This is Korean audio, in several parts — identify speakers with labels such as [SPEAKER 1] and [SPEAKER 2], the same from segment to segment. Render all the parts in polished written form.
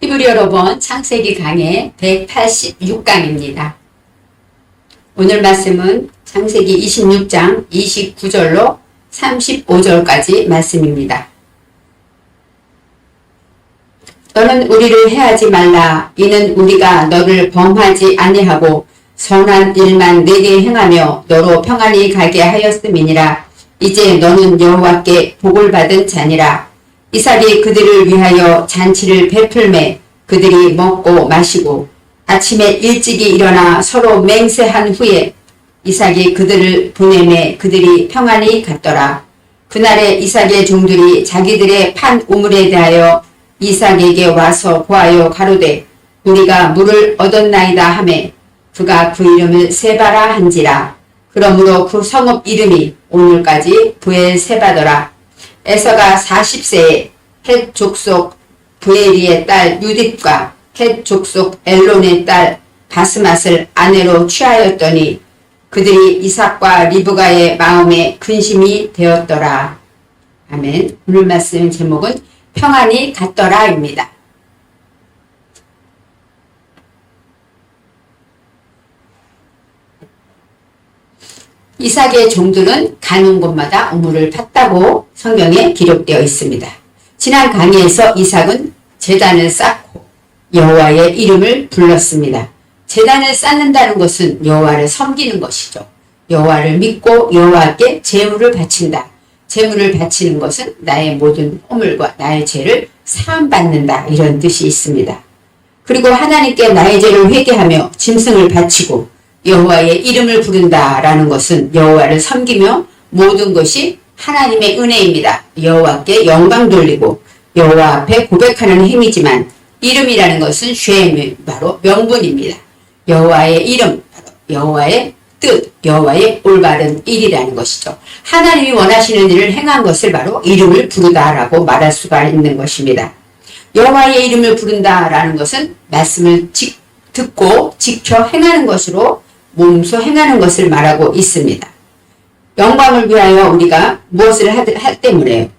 [SPEAKER 1] 히브리어로 본 창세기 강의 186강입니다. 오늘 말씀은 창세기 26장 29절로 35절까지 말씀입니다. 너는 우리를 해하지 말라. 이는 우리가 너를 범하지 아니하고 선한 일만 내게 행하며 너로 평안히 가게 하였음이니라. 이제 너는 여호와께 복을 받은 자니라. 이삭이 그들을 위하여 잔치를 베풀매 그들이 먹고 마시고 아침에 일찍이 일어나 서로 맹세한 후에 이삭이 그들을 보내매 그들이 평안히 갔더라. 그날에 이삭의 종들이 자기들의 판 우물에 대하여 이삭에게 와서 보아요 가로되 우리가 물을 얻었나이다 하매 그가 그 이름을 세바라 한지라. 그러므로 그 성읍 이름이 오늘까지 부엘세바더라. 에서가 40세에 헷 족속 브에리의 딸 유딧과 헷 족속 엘론의 딸 바스맛을 아내로 취하였더니 그들이 이삭과 리브가의 마음에 근심이 되었더라. 아멘. 오늘 말씀 제목은 평안히 갔더라입니다. 이삭의 종들은 가는 곳마다 우물을 팠다고 성경에 기록되어 있습니다. 지난 강의에서 이삭은 제단을 쌓고 여호와의 이름을 불렀습니다. 제단을 쌓는다는 것은 여호와를 섬기는 것이죠. 여호와를 믿고 여호와께 제물을 바친다. 제물을 바치는 것은 나의 모든 허물과 나의 죄를 사함받는다. 이런 뜻이 있습니다. 그리고 하나님께 나의 죄를 회개하며 짐승을 바치고 여호와의 이름을 부른다라는 것은 여호와를 섬기며 모든 것이 하나님의 은혜입니다. 여호와께 영광 돌리고 여호와 앞에 고백하는 행위지만 이름이라는 것은 쉐임, 바로 명분입니다. 여호와의 이름, 바로 여호와의 뜻, 여호와의 올바른 일이라는 것이죠. 하나님이 원하시는 일을 행한 것을 바로 이름을 부르다라고 말할 수가 있는 것입니다. 여호와의 이름을 부른다라는 것은 말씀을 듣고 지켜 행하는 것으로 몸소 행하는 것을 말하고 있습니다. 영광을 위하여 우리가 무엇을 할 때문에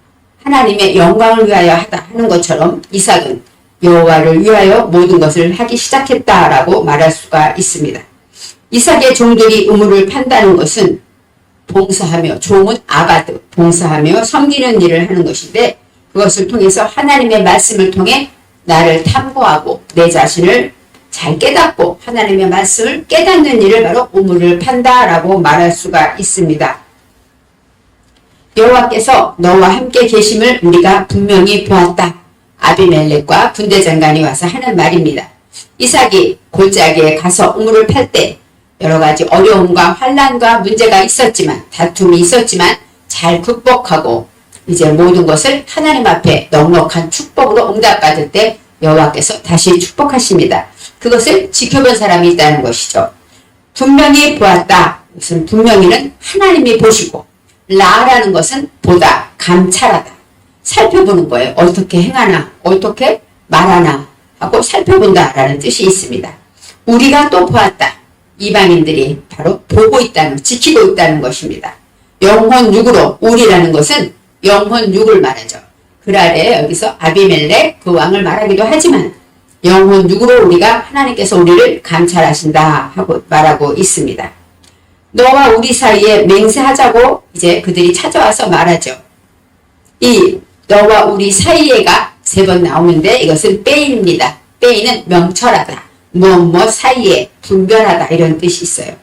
[SPEAKER 1] 하나님의 영광을 위하여 하는 것처럼 이삭은 여호와를 위하여 모든 것을 하기 시작했다라고 말할 수가 있습니다. 이삭의 종들이 우물을 판다는 것은 봉사하며, 종은 아바드, 봉사하며 섬기는 일을 하는 것인데 그것을 통해서 하나님의 말씀을 통해 나를 탐구하고 내 자신을 잘 깨닫고 하나님의 말씀을 깨닫는 일을 바로 우물을 판다라고 말할 수가 있습니다. 여호와께서 너와 함께 계심을 우리가 분명히 보았다. 아비멜렉과 군대장관이 와서 하는 말입니다. 이삭이 골짜기에 가서 우물을 팔 때 여러 가지 어려움과 환난과 문제가 있었지만, 다툼이 있었지만 잘 극복하고 이제 모든 것을 하나님 앞에 넉넉한 축복으로 응답받을 때 여호와께서 다시 축복하십니다. 그것을 지켜본 사람이 있다는 것이죠. 분명히 보았다. 무슨 분명히는 하나님이 보시고, 라라는 것은 보다, 감찰하다, 살펴보는 거예요. 어떻게 행하나, 어떻게 말하나 하고 살펴본다라는 뜻이 있습니다. 우리가 또 보았다. 이방인들이 바로 보고 있다는, 지키고 있다는 것입니다. 영혼 육으로, 우리라는 것은 영혼 육을 말하죠. 그 아래 여기서 아비멜렉 그 왕을 말하기도 하지만 영혼 육으로 우리가 하나님께서 우리를 감찰하신다 하고 말하고 있습니다. 너와 우리 사이에 맹세하자고 이제 그들이 찾아와서 말하죠. 이 너와 우리 사이에가 3번 나오는데 이것은 빼인입니다. 빼인은 명철하다, 무엇 사이에 분별하다 이런 뜻이 있어요.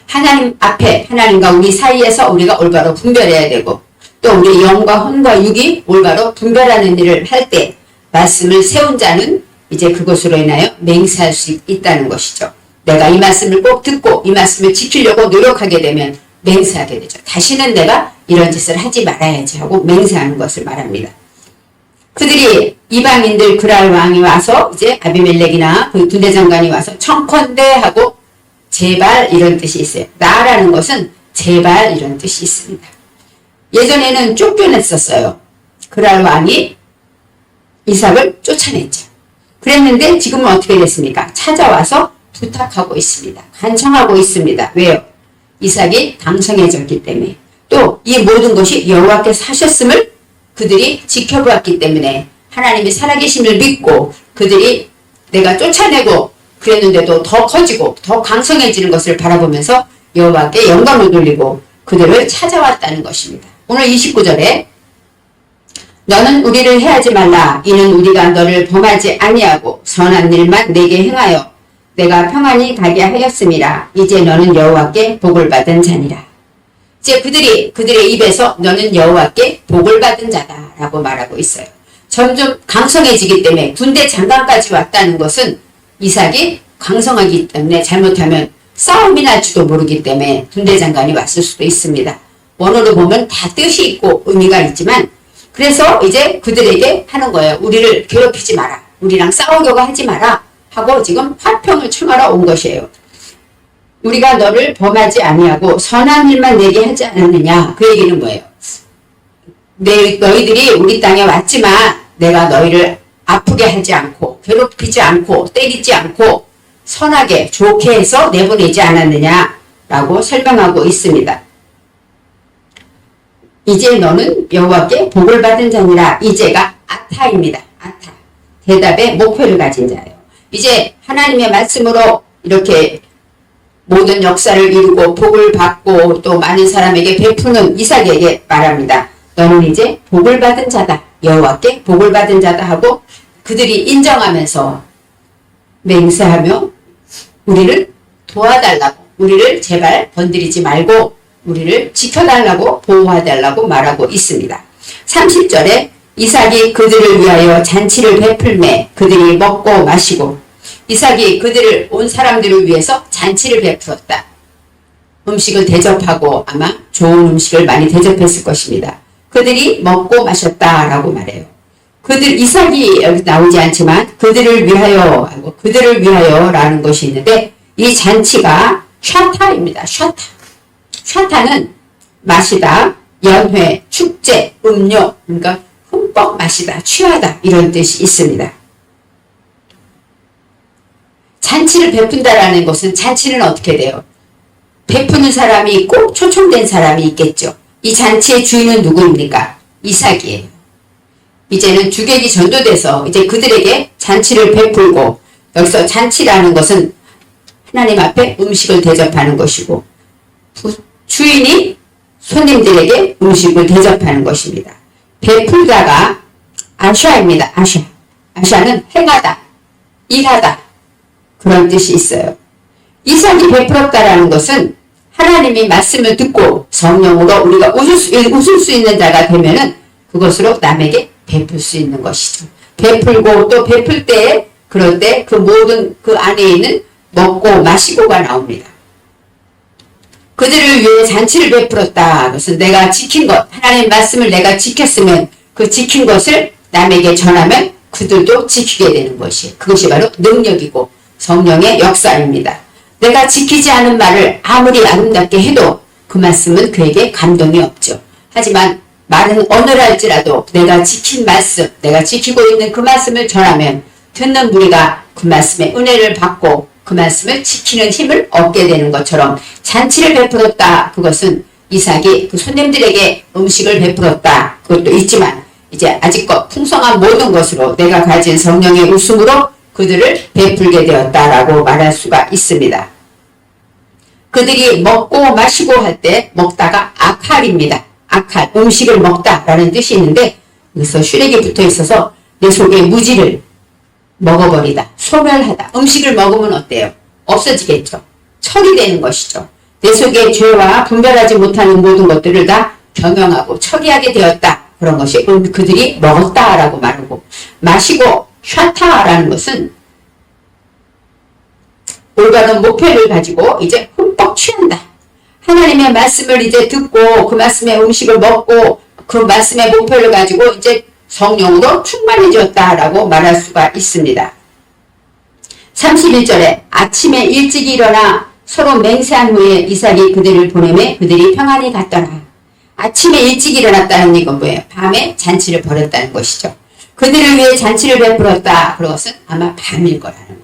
[SPEAKER 1] 하나님 앞에, 하나님과 우리 사이에서 우리가 올바로 분별해야 되고 또 우리 영과 혼과 육이 올바로 분별하는 일을 할 때 말씀을 세운 자는 이제 그것으로 인하여 맹세할 수 있다는 것이죠. 내가 이 말씀을 꼭 듣고 이 말씀을 지키려고 노력하게 되면 맹세하게 되죠. 다시는 내가 이런 짓을 하지 말아야지 하고 맹세하는 것을 말합니다. 그들이 이방인들 그랄 왕이 와서 이제 아비멜렉이나 그 군대장관이 와서 청컨대 하고 제발 이런 뜻이 있어요. 나라는 것은 제발 이런 뜻이 있습니다. 예전에는 쫓겨냈었어요. 그랄 왕이 이삭을 쫓아냈죠. 그랬는데 지금은 어떻게 됐습니까? 찾아와서 부탁하고 있습니다. 간청하고 있습니다. 왜요? 이삭이 강성해졌기 때문에 또 이 모든 것이 여호와께서 하셨음을 그들이 지켜보았기 때문에 하나님이 살아계심을 믿고 그들이 내가 쫓아내고 그랬는데도 더 커지고 더 강성해지는 것을 바라보면서 여호와께 영광을 돌리고 그들을 찾아왔다는 것입니다. 오늘 29절에 너는 우리를 해하지 말라. 이는 우리가 너를 범하지 아니하고 선한 일만 내게 행하여 내가 평안히 가게 하였음이라. 이제 너는 여호와께 복을 받은 자니라. 이제 그들의 입에서 너는 여호와께 복을 받은 자다라고 말하고 있어요. 점점 강성해지기 때문에 군대 장관까지 왔다는 것은 이삭이 강성하기 때문에 잘못하면 싸움이 날지도 모르기 때문에 군대 장관이 왔을 수도 있습니다. 원어로 보면 다 뜻이 있고 의미가 있지만 그래서 이제 그들에게 하는 거예요. 우리를 괴롭히지 마라. 우리랑 싸우려고 하지 마라. 하고 지금 화평을 청하러 온 것이에요. 우리가 너를 범하지 아니하고 선한 일만 내게 하지 않았느냐. 그 얘기는 뭐예요? 너희들이 우리 땅에 왔지만 내가 너희를 아프게 하지 않고 괴롭히지 않고 때리지 않고 선하게 좋게 해서 내보내지 않았느냐라고 설명하고 있습니다. 이제 너는 여호와께 복을 받은 자니라. 이제가 아타입니다. 아타. 대답의 목표를 가진 자예요. 이제 하나님의 말씀으로 이렇게 모든 역사를 이루고 복을 받고 또 많은 사람에게 베푸는 이삭에게 말합니다. 너는 이제 복을 받은 자다. 여호와께 복을 받은 자다 하고 그들이 인정하면서 맹세하며 우리를 도와달라고 우리를 제발 건드리지 말고 우리를 지켜달라고 보호해달라고 말하고 있습니다. 30절에 이삭이 그들을 위하여 잔치를 베풀매 그들이 먹고 마시고 이삭이 그들을 온 사람들을 위해서 잔치를 베풀었다. 음식을 대접하고 아마 좋은 음식을 많이 대접했을 것입니다. 그들이 먹고 마셨다라고 말해요. 이삭이 여기 나오지 않지만 그들을 위하여 하고 그들을 위하여라는 것이 있는데 이 잔치가 샤타입니다. 샤타는 마시다, 연회, 축제, 음료, 그러니까 흠뻑 마시다, 취하다 이런 뜻이 있습니다. 잔치를 베푼다라는 것은 잔치는 어떻게 돼요? 베푸는 사람이 있고 초청된 사람이 있겠죠. 이 잔치의 주인은 누구입니까? 이삭이에요. 이제는 주객이 전도돼서 이제 그들에게 잔치를 베풀고 여기서 잔치라는 것은 하나님 앞에 음식을 대접하는 것이고 주인이 손님들에게 음식을 대접하는 것입니다. 베풀다가 아샤입니다. 아샤는 행하다, 일하다 그런 뜻이 있어요. 이삭이 베풀었다라는 것은 하나님이 말씀을 듣고 성령으로 우리가 웃을 수 있는 자가 되면은 그것으로 남에게 베풀 수 있는 것이죠. 베풀고 또 베풀 때 그럴 때 그 모든 그 안에 있는 먹고 마시고가 나옵니다. 그들을 위해 잔치를 베풀었다. 그것은 내가 지킨 것, 하나님의 말씀을 내가 지켰으면 그 지킨 것을 남에게 전하면 그들도 지키게 되는 것이 그것이 바로 능력이고 성령의 역사입니다. 내가 지키지 않은 말을 아무리 아름답게 해도 그 말씀은 그에게 감동이 없죠. 하지만 말은 어느랄지라도 내가 지킨 말씀, 내가 지키고 있는 그 말씀을 전하면 듣는 무리가 그 말씀의 은혜를 받고 그 말씀을 지키는 힘을 얻게 되는 것처럼 잔치를 베풀었다. 그것은 이삭이 그 손님들에게 음식을 베풀었다. 그것도 있지만 이제 아직껏 풍성한 모든 것으로 내가 가진 성령의 웃음으로 그들을 베풀게 되었다라고 말할 수가 있습니다. 그들이 먹고 마시고 할 때 먹다가 아칼입니다. 아칼, 음식을 먹다라는 뜻이 있는데 여기서 슈렉이 붙어 있어서 내 속에 무지를 먹어버리다, 소멸하다. 음식을 먹으면 어때요? 없어지겠죠. 처리되는 것이죠. 내 속에 죄와 분별하지 못하는 모든 것들을 다 경영하고 처리하게 되었다. 그런 것이 그들이 먹었다라고 말하고 마시고 샤타라는 것은 올바른 목표를 가지고 이제 흠뻑 취한다. 하나님의 말씀을 이제 듣고 그 말씀의 음식을 먹고 그 말씀의 목표를 가지고 이제 성령으로 충만해졌다라고 말할 수가 있습니다. 31절에 아침에 일찍 일어나 서로 맹세한 후에 이삭이 그들을 보내매 그들이 평안히 갔더라. 아침에 일찍 일어났다는 이건 뭐예요? 밤에 잔치를 벌였다는 것이죠. 그들을 위해 잔치를 베풀었다. 그것은 아마 밤일 거라는 거예요.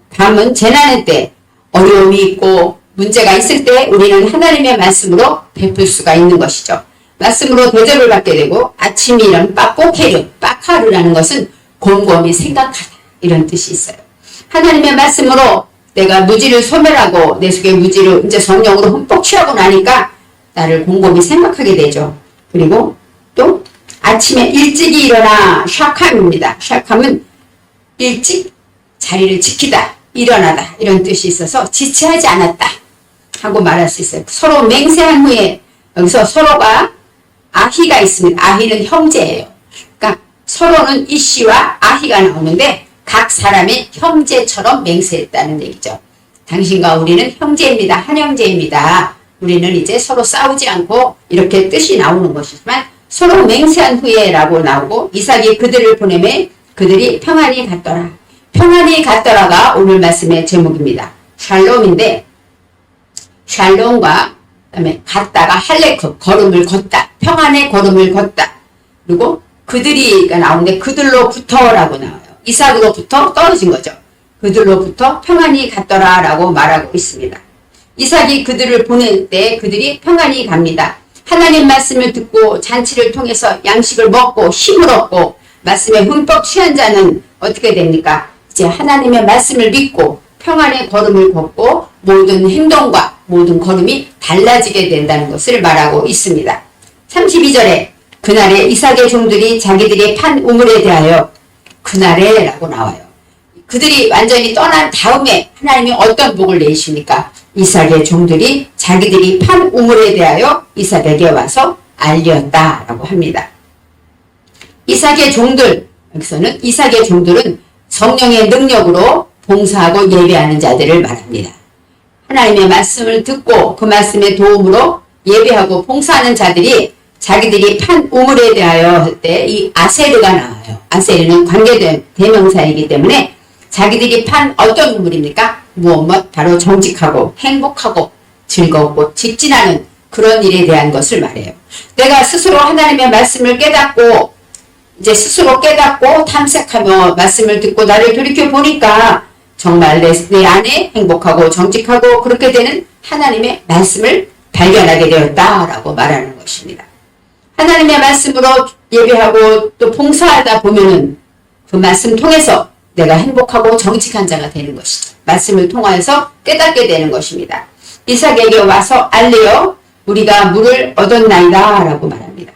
[SPEAKER 1] 밤은 재난의 때, 어려움이 있고 문제가 있을 때 우리는 하나님의 말씀으로 베풀 수가 있는 것이죠. 말씀으로 대접을 받게 되고 아침이란 빠꼬케르, 샤카르라는 것은 곰곰이 생각하다 이런 뜻이 있어요. 하나님의 말씀으로 내가 무지를 소멸하고 내 속에 무지를 이제 성령으로 흠뻑 취하고 나니까 나를 곰곰이 생각하게 되죠. 그리고 또 아침에 일찍이 일어나 샤캄입니다. 샤캄은 일찍 자리를 지키다, 일어나다 이런 뜻이 있어서 지체하지 않았다 하고 말할 수 있어요. 서로 맹세한 후에 여기서 서로가 아히가 있습니다. 아히는 형제예요. 그러니까 서로는 이씨와 아히가 나오는데 각 사람이 형제처럼 맹세했다는 얘기죠. 당신과 우리는 형제입니다. 한 형제입니다. 우리는 이제 서로 싸우지 않고 이렇게 뜻이 나오는 것이지만 서로 맹세한 후에라고 나오고 이삭이 그들을 보내매 그들이 평안히 갔더라. 평안히 갔더라가 오늘 말씀의 제목입니다. 샬롬인데 샬롬과 그다음에 갔다가 할레크 걸음을 걷다. 평안의 걸음을 걷다. 그리고 그들이가 나오는데 그들로부터라고 나와요. 이삭으로부터 떨어진 거죠. 그들로부터 평안히 갔더라라고 말하고 있습니다. 이삭이 그들을 보낼 때 그들이 평안히 갑니다. 하나님 말씀을 듣고 잔치를 통해서 양식을 먹고 힘을 얻고 말씀에 흠뻑 취한 자는 어떻게 됩니까? 이제 하나님의 말씀을 믿고 평안의 걸음을 걷고 모든 행동과 모든 걸음이 달라지게 된다는 것을 말하고 있습니다. 32절에 그날에 이삭의 종들이 자기들이 판 우물에 대하여 그날에 라고 나와요. 그들이 완전히 떠난 다음에 하나님이 어떤 복을 내십니까? 이삭의 종들이 자기들이 판 우물에 대하여 이삭에게 와서 알렸다라고 합니다. 이삭의 종들, 여기서는 이삭의 종들은 성령의 능력으로 봉사하고 예배하는 자들을 말합니다. 하나님의 말씀을 듣고 그 말씀의 도움으로 예배하고 봉사하는 자들이 자기들이 판 우물에 대하여 할 때 이 아세르가 나와요. 아세르는 관계 대명사이기 때문에 자기들이 판 어떤 우물입니까? 무엇 바로 정직하고 행복하고 즐겁고 직진하는 그런 일에 대한 것을 말해요. 내가 스스로 하나님의 말씀을 깨닫고 이제 스스로 깨닫고 탐색하며 말씀을 듣고 나를 돌이켜 보니까 정말 내 안에 행복하고 정직하고 그렇게 되는 하나님의 말씀을 발견하게 되었다라고 말하는 것입니다. 하나님의 말씀으로 예배하고 또 봉사하다 보면은 그 말씀 통해서 내가 행복하고 정직한 자가 되는 것이죠. 말씀을 통하여서 깨닫게 되는 것입니다. 이삭에게 와서 알리어 우리가 물을 얻었나이다 라고 말합니다.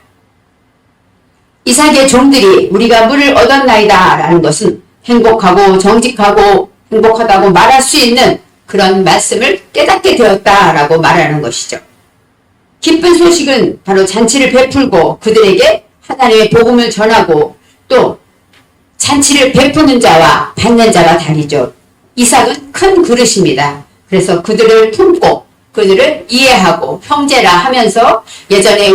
[SPEAKER 1] 이삭의 종들이 우리가 물을 얻었나이다 라는 것은 행복하고 정직하고 행복하다고 말할 수 있는 그런 말씀을 깨닫게 되었다라고 말하는 것이죠. 기쁜 소식은 바로 잔치를 베풀고 그들에게 하나님의 복음을 전하고 또 잔치를 베푸는 자와 받는 자가 다르죠. 이삭은 큰 그릇입니다. 그래서 그들을 품고 그들을 이해하고 형제라 하면서 예전에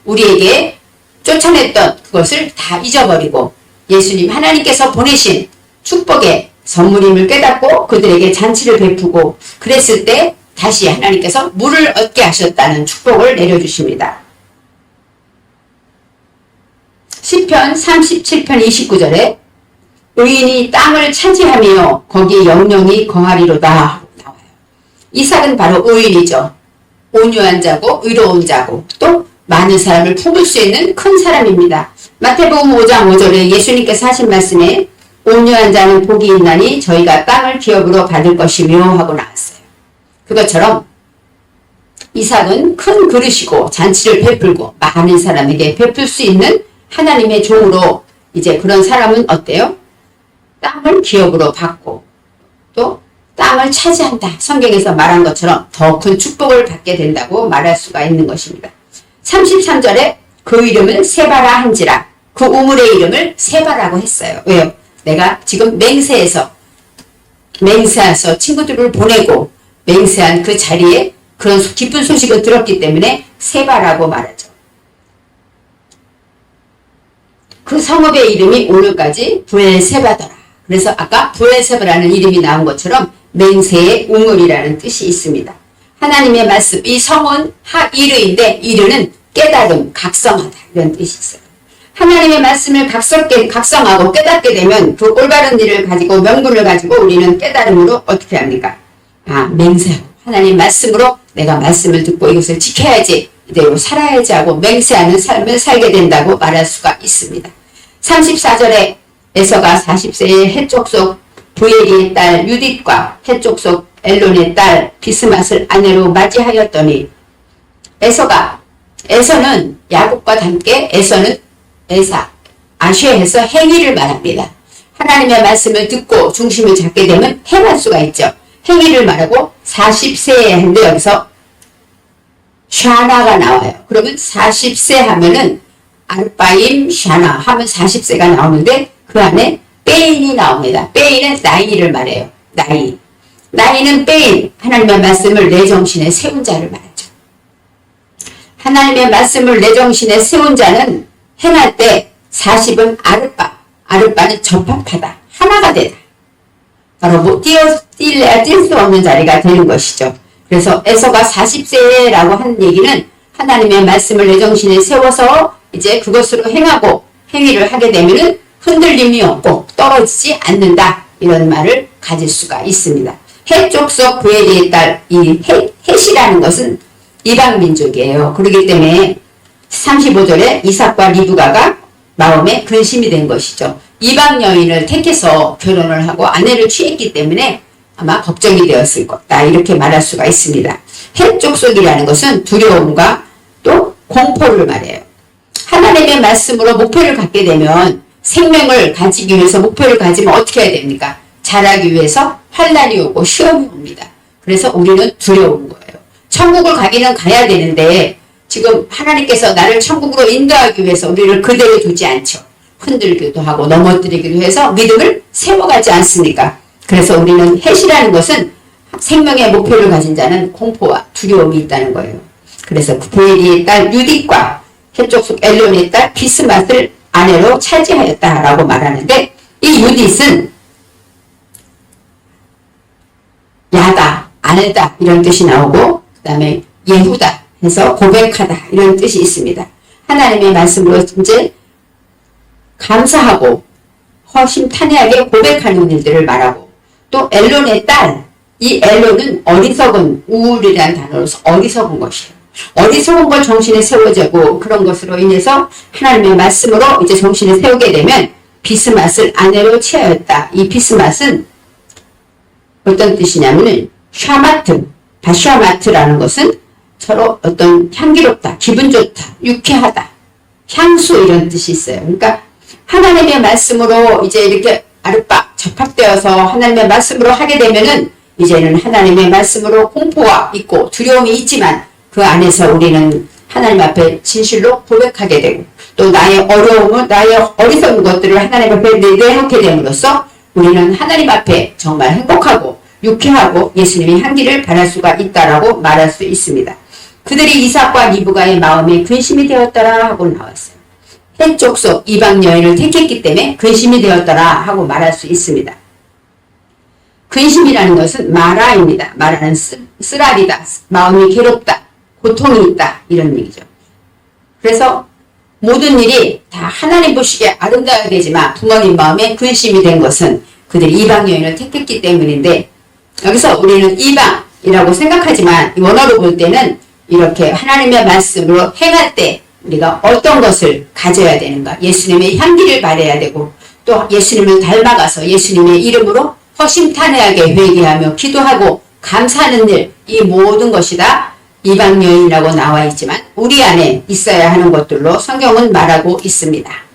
[SPEAKER 1] 우리에게 쫓아냈던 그것을 다 잊어버리고 예수님 하나님께서 보내신 축복의 선물임을 깨닫고 그들에게 잔치를 베푸고 그랬을 때 다시 하나님께서 물을 얻게 하셨다는 축복을 내려주십니다. 시편 37편 29절에 의인이 땅을 차지하며 거기 영영이 거하리로다 나와요. 이삭은 바로 의인이죠. 온유한 자고 의로운 자고 또 많은 사람을 품을 수 있는 큰 사람입니다. 마태복음 5장 5절에 예수님께서 하신 말씀에 온유한 자는 복이 있나니 저희가 땅을 기업으로 받을 것이며 하고 나왔어요. 그것처럼 이삭은 큰 그릇이고 잔치를 베풀고 많은 사람에게 베풀 수 있는 하나님의 종으로 이제 그런 사람은 어때요? 땅을 기업으로 받고 또 땅을 차지한다. 성경에서 말한 것처럼 더 큰 축복을 받게 된다고 말할 수가 있는 것입니다. 33절에 그 이름을 세바라 한지라 그 우물의 이름을 세바라고 했어요. 왜요? 내가 지금 맹세해서 친구들을 보내고 맹세한 그 자리에 그런 기쁜 소식을 들었기 때문에 세바라고 말하죠. 그 성읍의 이름이 오늘까지 부엘세바더라. 그래서 아까 부엘세바라는 이름이 나온 것처럼 맹세의 우물이라는 뜻이 있습니다. 하나님의 말씀, 이 성은 이르인데 이르는 깨달음, 각성하다 이런 뜻이 있어요. 하나님의 말씀을 각성하고 깨닫게 되면 그 올바른 일을 가지고 명분을 가지고 우리는 깨달음으로 어떻게 합니까? 맹세하고 하나님 말씀으로 내가 말씀을 듣고 이것을 지켜야지 이대로 살아야지 하고 맹세하는 삶을 살게 된다고 말할 수가 있습니다. 34절에 에서가 40세의 해족속 부엘리의 딸 유딧과 해족속 엘론의 딸 비스맛을 아내로 맞이하였더니 에서는 야곱과 함께 에서는 아쉐에서 행위를 말합니다. 하나님의 말씀을 듣고 중심을 잡게 되면 행할 수가 있죠. 행위를 말하고 40세에 한데 여기서 샤나가 나와요. 그러면 40세 하면은 아르바임 샤나 하면 40세가 나오는데 그 안에 빼인이 나옵니다. 빼인은 나이를 말해요. 나이는 빼인, 하나님의 말씀을 내 정신에 세운 자를 말하죠. 하나님의 말씀을 내 정신에 세운 자는 행할 때 40은 아르바는 접합하다, 하나가 되다. 바로 뛸 수 없는 자리가 되는 것이죠. 그래서 에서가 40세라고 하는 얘기는 하나님의 말씀을 내 정신에 세워서 이제 그것으로 행위를 하게 되면은 흔들림이 없고 떨어지지 않는다. 이런 말을 가질 수가 있습니다. 헷족속 부엘리의 딸, 이 헷이라는 것은 이방 민족이에요. 그렇기 때문에 35절에 이삭과 리브가가 마음에 근심이 된 것이죠. 이방 여인을 택해서 결혼을 하고 아내를 취했기 때문에 아마 걱정이 되었을 거다. 이렇게 말할 수가 있습니다. 헷족속이라는 것은 두려움과 또 공포를 말해요. 하나님의 말씀으로 목표를 갖게 되면 생명을 가지기 위해서 목표를 가지면 어떻게 해야 됩니까? 자라기 위해서 환난이 오고 시험이 옵니다. 그래서 우리는 두려운 거예요. 천국을 가기는 가야 되는데 지금 하나님께서 나를 천국으로 인도하기 위해서 우리를 그대로 두지 않죠. 흔들기도 하고 넘어뜨리기도 해서 믿음을 세워가지 않습니까? 그래서 우리는 헷이라는 것은 생명의 목표를 가진 자는 공포와 두려움이 있다는 거예요. 그래서 부엘리의 딸 유딧과 헷족속 엘론의 딸 비스맛을 아내로 차지하였다라고 말하는데 이 유딧은 야다, 아내다 이런 뜻이 나오고 그 다음에 예후다 해서 고백하다 이런 뜻이 있습니다. 하나님의 말씀으로 이제 감사하고 허심탄회하게 고백하는 일들을 말하고 또 엘론의 딸, 이 엘론은 어리석은 우울이라는 단어로서 어리석은 것이에요. 어리석은 걸 정신에 세워지고 그런 것으로 인해서 하나님의 말씀으로 이제 정신에 세우게 되면 비스맛을 아내로 취하였다. 이 비스맛은 어떤 뜻이냐면은 바샤마트라는 것은 서로 어떤 향기롭다, 기분 좋다, 유쾌하다, 향수 이런 뜻이 있어요. 그러니까 하나님의 말씀으로 이제 이렇게 접합되어서 하나님의 말씀으로 하게 되면은 이제는 하나님의 말씀으로 공포가 있고 두려움이 있지만 그 안에서 우리는 하나님 앞에 진실로 고백하게 되고 또 나의 어려움을 나의 어리석은 것들을 하나님 앞에 내놓게 됨으로써 우리는 하나님 앞에 정말 행복하고 유쾌하고 예수님의 향기를 발할 수가 있다라고 말할 수 있습니다. 그들이 이삭과 리브가의 마음에 근심이 되었더라 하고 나왔어요. 헷족속 이방 여인을 택했기 때문에 근심이 되었더라 하고 말할 수 있습니다. 근심이라는 것은 마라입니다. 마라는 쓰라리다, 마음이 괴롭다, 고통이 있다 이런 얘기죠. 그래서 모든 일이 다 하나님 보시기에 아름다워야 되지만 부모님 마음에 근심이 된 것은 그들이 이방 여인을 택했기 때문인데 여기서 우리는 이방이라고 생각하지만 원어로 볼 때는 이렇게 하나님의 말씀으로 행할 때 우리가 어떤 것을 가져야 되는가, 예수님의 향기를 발해야 되고 또 예수님을 닮아가서 예수님의 이름으로 허심탄회하게 회개하며 기도하고 감사하는 일, 이 모든 것이 다 이방 여인이라고 나와 있지만 우리 안에 있어야 하는 것들로 성경은 말하고 있습니다.